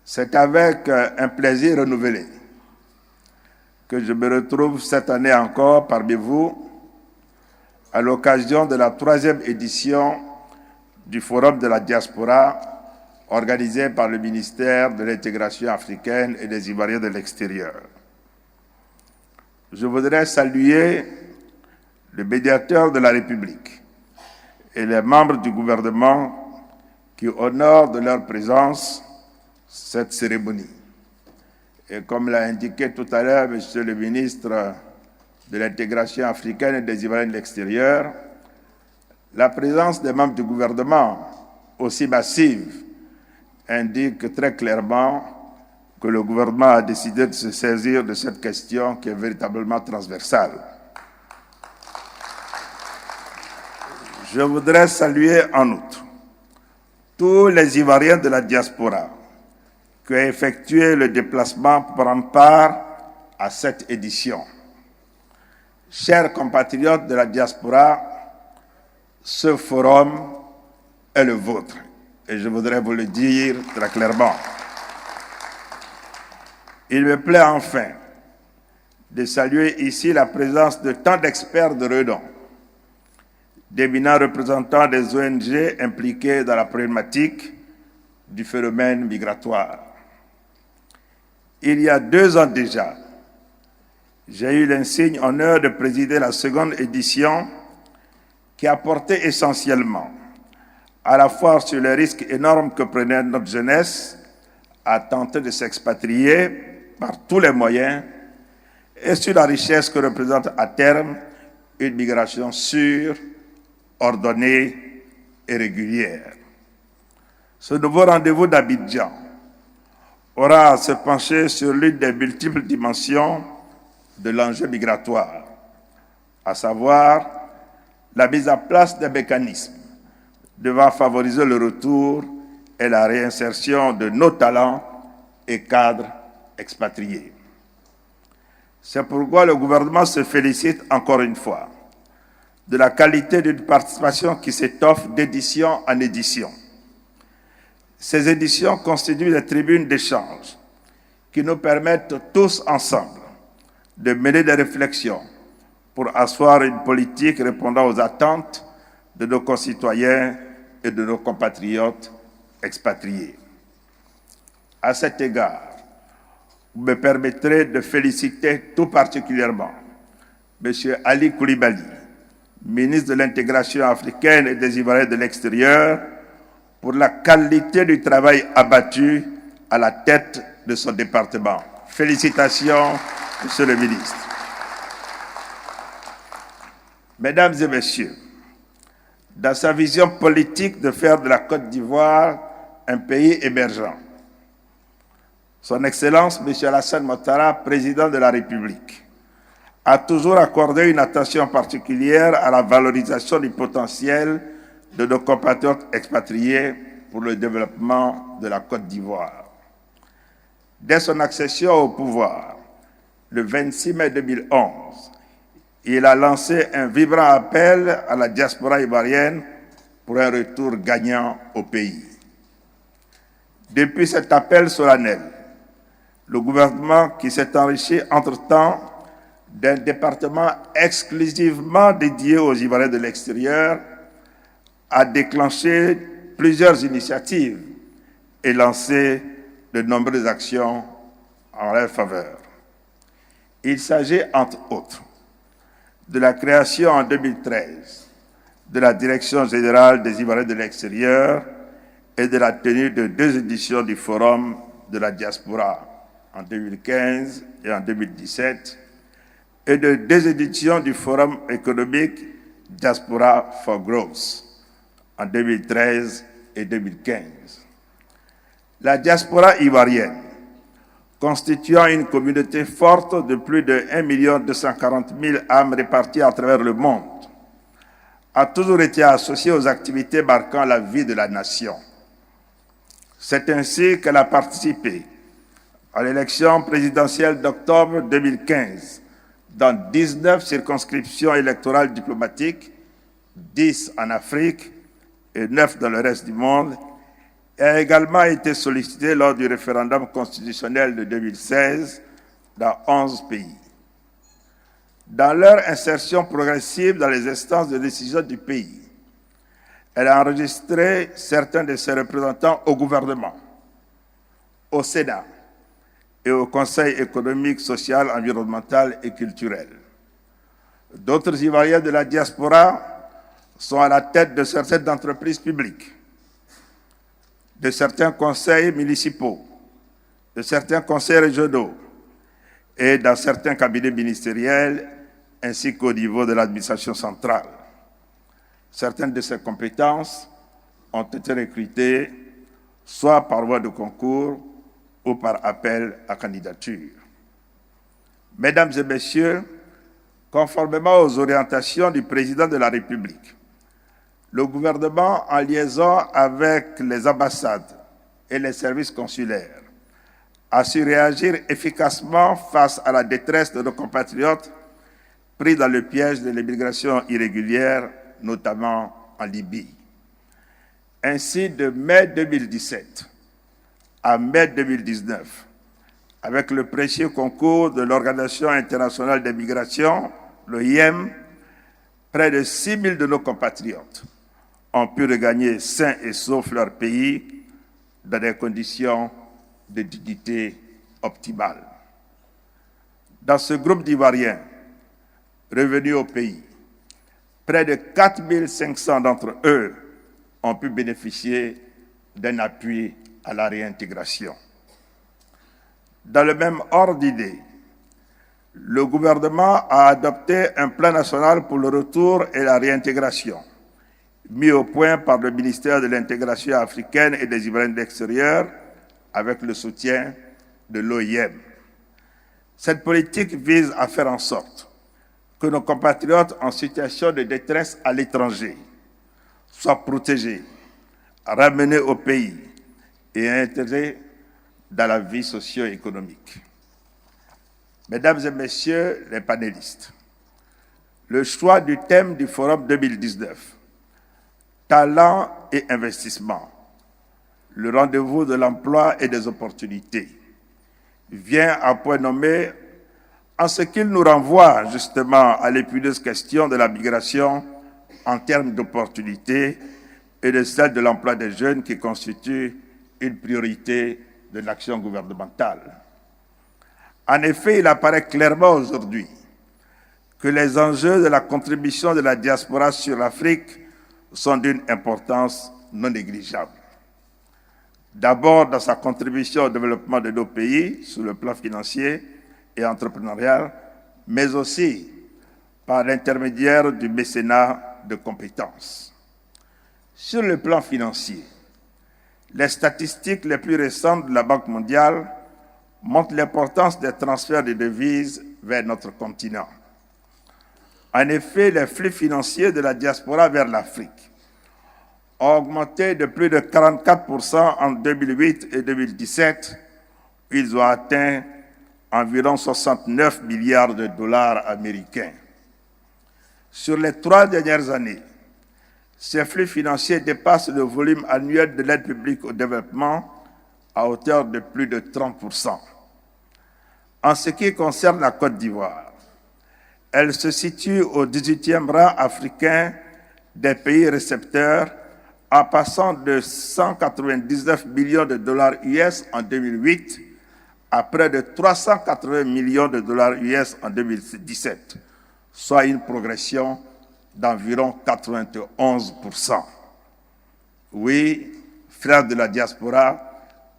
C'est avec un plaisir renouvelé que je me retrouve cette année encore parmi vous à l'occasion de la 3e édition du Forum de la diaspora organisé par le ministère de l'Intégration africaine et des Ivoiriens de l'extérieur. Je voudrais saluer le médiateur de la République et les membres du gouvernement qui honorent de leur présence cette cérémonie. Et comme l'a indiqué tout à l'heure Monsieur le ministre de l'Intégration africaine et des Ivoiriens de l'extérieur, la présence des membres du gouvernement aussi massive indique très clairement que le gouvernement a décidé de se saisir de cette question qui est véritablement transversale. Je voudrais saluer en outre tous les Ivoiriens de la diaspora qui ont effectué le déplacement pour prendre part à cette édition. Chers compatriotes de la diaspora, ce forum est le vôtre et je voudrais vous le dire très clairement. Il me plaît enfin de saluer ici la présence de tant d'experts de renom, d'éminents représentants des ONG impliqués dans la problématique du phénomène migratoire. Il y a 2 ans déjà, j'ai eu l'insigne honneur de présider la 2e édition qui a porté essentiellement à la fois sur les risques énormes que prenait notre jeunesse à tenter de s'expatrier par tous les moyens et sur la richesse que représente à terme une migration sûre, ordonnée et régulière. Ce nouveau rendez-vous d'Abidjan aura à se pencher sur l'une des multiples dimensions de l'enjeu migratoire, à savoir la mise en place des mécanismes devant favoriser le retour et la réinsertion de nos talents et cadres expatriés. C'est pourquoi le gouvernement se félicite encore une fois de la qualité d'une participation qui s'étoffe d'édition en édition. Ces éditions constituent des tribunes d'échange qui nous permettent tous ensemble de mener des réflexions pour asseoir une politique répondant aux attentes de nos concitoyens et de nos compatriotes expatriés. À cet égard, vous me permettrez de féliciter tout particulièrement M. Ali Koulibaly, ministre de l'Intégration africaine et des Ivoiriens de l'extérieur, pour la qualité du travail abattu à la tête de son département. Félicitations, Monsieur le ministre. Mesdames et Messieurs, dans sa vision politique de faire de la Côte d'Ivoire un pays émergent, Son Excellence M. Alassane Ouattara, président de la République, a toujours accordé une attention particulière à la valorisation du potentiel de nos compatriotes expatriés pour le développement de la Côte d'Ivoire. Dès son accession au pouvoir, le 26 mai 2011, il a lancé un vibrant appel à la diaspora ivoirienne pour un retour gagnant au pays. Depuis cet appel solennel, le gouvernement, qui s'est enrichi entre-temps d'un département exclusivement dédié aux Ivoiriens de l'extérieur, a déclenché plusieurs initiatives et lancé de nombreuses actions en leur faveur. Il s'agit, entre autres, de la création en 2013 de la Direction générale des Ivoiriens de l'extérieur et de la tenue de 2 éditions du Forum de la diaspora en 2015 et en 2017 et de 2 éditions du Forum économique Diaspora for Growth en 2013 et 2015. La diaspora ivoirienne, constituant une communauté forte de plus de 1 240 000 âmes réparties à travers le monde, a toujours été associée aux activités marquant la vie de la nation. C'est ainsi qu'elle a participé à l'élection présidentielle d'octobre 2015 dans 19 circonscriptions électorales diplomatiques, 10 en Afrique et 9 dans le reste du monde, a également été sollicitée lors du référendum constitutionnel de 2016 dans 11 pays. Dans leur insertion progressive dans les instances de décision du pays, elle a enregistré certains de ses représentants au gouvernement, au Sénat et au Conseil économique, social, environnemental et culturel. D'autres Ivoiriens de la diaspora sont à la tête de certaines entreprises publiques, de certains conseils municipaux, de certains conseils régionaux et dans certains cabinets ministériels ainsi qu'au niveau de l'administration centrale. Certaines de ces compétences ont été recrutées soit par voie de concours ou par appel à candidature. Mesdames et messieurs, conformément aux orientations du président de la République, le gouvernement, en liaison avec les ambassades et les services consulaires, a su réagir efficacement face à la détresse de nos compatriotes pris dans le piège de l'immigration irrégulière, notamment en Libye. Ainsi, de mai 2017 à mai 2019, avec le précieux concours de l'Organisation internationale des migrations, l'OIM, près de 6 000 de nos compatriotes ont pu regagner sains et saufs leur pays dans des conditions de dignité optimale. Dans ce groupe d'Ivoiriens revenus au pays, près de 4 500 d'entre eux ont pu bénéficier d'un appui à la réintégration. Dans le même ordre d'idées, le gouvernement a adopté un plan national pour le retour et la réintégration, mis au point par le ministère de l'Intégration africaine et des Ivoiriens de l'extérieur avec le soutien de l'OIM. Cette politique vise à faire en sorte que nos compatriotes en situation de détresse à l'étranger soient protégés, ramenés au pays et intégrés dans la vie socio-économique. Mesdames et messieurs les panélistes, le choix du thème du Forum 2019, talent et investissement, le rendez-vous de l'emploi et des opportunités, vient à point nommé en ce qu'il nous renvoie justement à l'épineuse question de la migration en termes d'opportunités et de celle de l'emploi des jeunes qui constitue une priorité de l'action gouvernementale. En effet, il apparaît clairement aujourd'hui que les enjeux de la contribution de la diaspora sur l'Afrique sont d'une importance non négligeable. D'abord dans sa contribution au développement de nos pays sur le plan financier et entrepreneurial, mais aussi par l'intermédiaire du mécénat de compétences. Sur le plan financier, les statistiques les plus récentes de la Banque mondiale montrent l'importance des transferts de devises vers notre continent. En effet, les flux financiers de la diaspora vers l'Afrique ont augmenté de plus de 44% en 2008 et 2017. Ils ont atteint environ 69 milliards de dollars américains. Sur les 3 dernières années, ces flux financiers dépassent le volume annuel de l'aide publique au développement à hauteur de plus de 30%. En ce qui concerne la Côte d'Ivoire, elle se situe au 18e rang africain des pays récepteurs en passant de 199 millions de dollars US en 2008 à près de 380 millions de dollars US en 2017, soit une progression d'environ 91%. Oui, frères de la diaspora,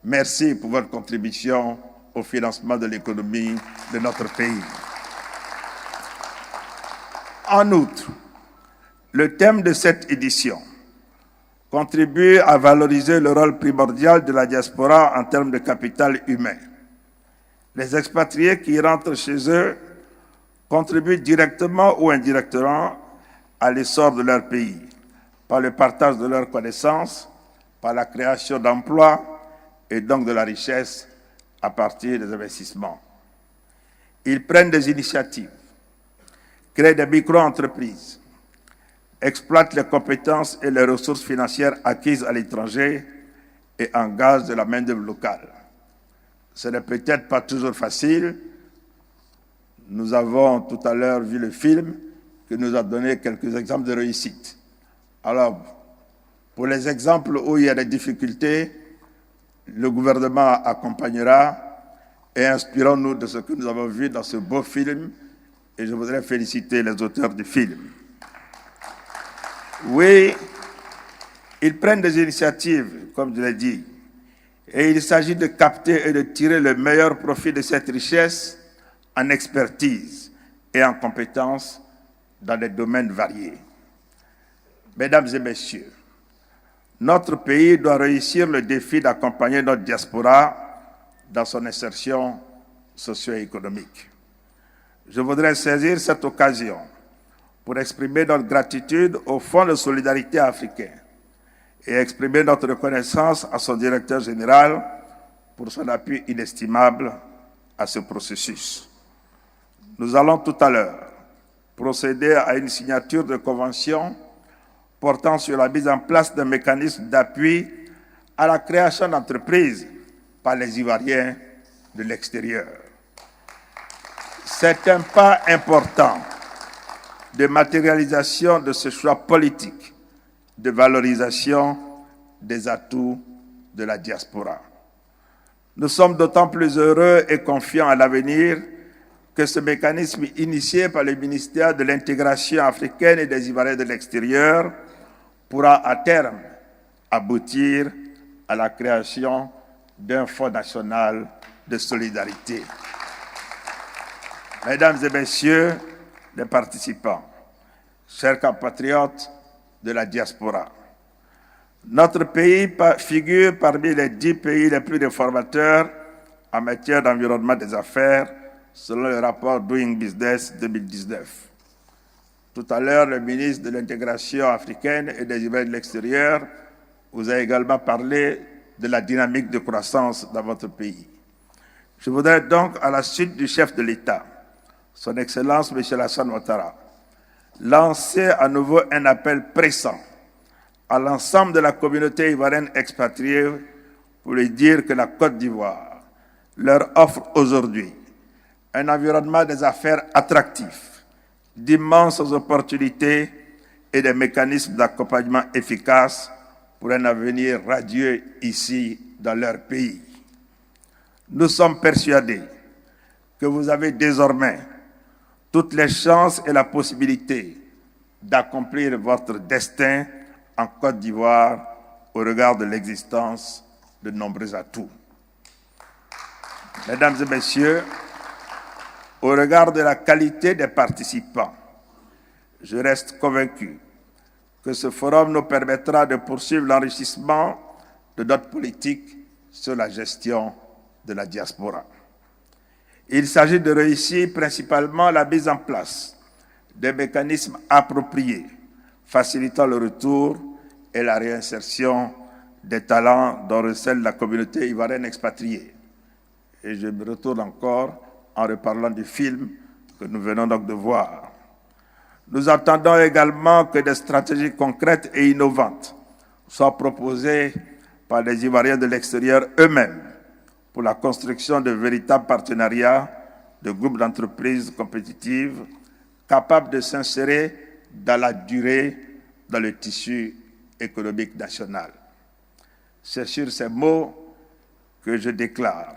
merci pour votre contribution au financement de l'économie de notre pays. En outre, le thème de cette édition contribue à valoriser le rôle primordial de la diaspora en termes de capital humain. Les expatriés qui rentrent chez eux contribuent directement ou indirectement à l'essor de leur pays, par le partage de leurs connaissances, par la création d'emplois et donc de la richesse à partir des investissements. Ils prennent des initiatives, créent des micro-entreprises, exploitent les compétences et les ressources financières acquises à l'étranger et engagent de la main-d'œuvre locale. Ce n'est peut-être pas toujours facile. Nous avons tout à l'heure vu le film qui nous a donné quelques exemples de réussite. Alors, pour les exemples où il y a des difficultés, le gouvernement accompagnera et inspirons-nous de ce que nous avons vu dans ce beau film. Et je voudrais féliciter les auteurs du film. Oui, ils prennent des initiatives, comme je l'ai dit, et il s'agit de capter et de tirer le meilleur profit de cette richesse en expertise et en compétences dans des domaines variés. Mesdames et messieurs, notre pays doit réussir le défi d'accompagner notre diaspora dans son insertion socio-économique. Je voudrais saisir cette occasion pour exprimer notre gratitude au Fonds de solidarité africain et exprimer notre reconnaissance à son directeur général pour son appui inestimable à ce processus. Nous allons tout à l'heure procéder à une signature de convention portant sur la mise en place d'un mécanisme d'appui à la création d'entreprises par les Ivoiriens de l'extérieur. C'est un pas important de matérialisation de ce choix politique de valorisation des atouts de la diaspora. Nous sommes d'autant plus heureux et confiants à l'avenir que ce mécanisme initié par le ministère de l'intégration africaine et des Ivoiriens de l'extérieur pourra à terme aboutir à la création d'un Fonds national de solidarité. Mesdames et messieurs les participants, chers compatriotes de la diaspora, notre pays figure parmi les 10 pays les plus réformateurs en matière d'environnement des affaires, selon le rapport Doing Business 2019. Tout à l'heure, le ministre de l'Intégration africaine et des Ivoiriens de l'extérieur vous a également parlé de la dynamique de croissance dans votre pays. Je voudrais donc, à la suite du chef de l'État, Son Excellence M. Alassane Ouattara, lancer à nouveau un appel pressant à l'ensemble de la communauté ivoirienne expatriée pour lui dire que la Côte d'Ivoire leur offre aujourd'hui un environnement des affaires attractif, d'immenses opportunités et des mécanismes d'accompagnement efficaces pour un avenir radieux ici dans leur pays. Nous sommes persuadés que vous avez désormais toutes les chances et la possibilité d'accomplir votre destin en Côte d'Ivoire au regard de l'existence de nombreux atouts. Mesdames et messieurs, au regard de la qualité des participants, je reste convaincu que ce forum nous permettra de poursuivre l'enrichissement de notre politique sur la gestion de la diaspora. Il s'agit de réussir principalement la mise en place des mécanismes appropriés, facilitant le retour et la réinsertion des talents dont recèle la communauté ivoirienne expatriée. Et je me retourne encore en reparlant du film que nous venons donc de voir. Nous attendons également que des stratégies concrètes et innovantes soient proposées par les Ivoiriens de l'extérieur eux-mêmes pour la construction de véritables partenariats de groupes d'entreprises compétitives capables de s'insérer dans la durée dans le tissu économique national. C'est sur ces mots que je déclare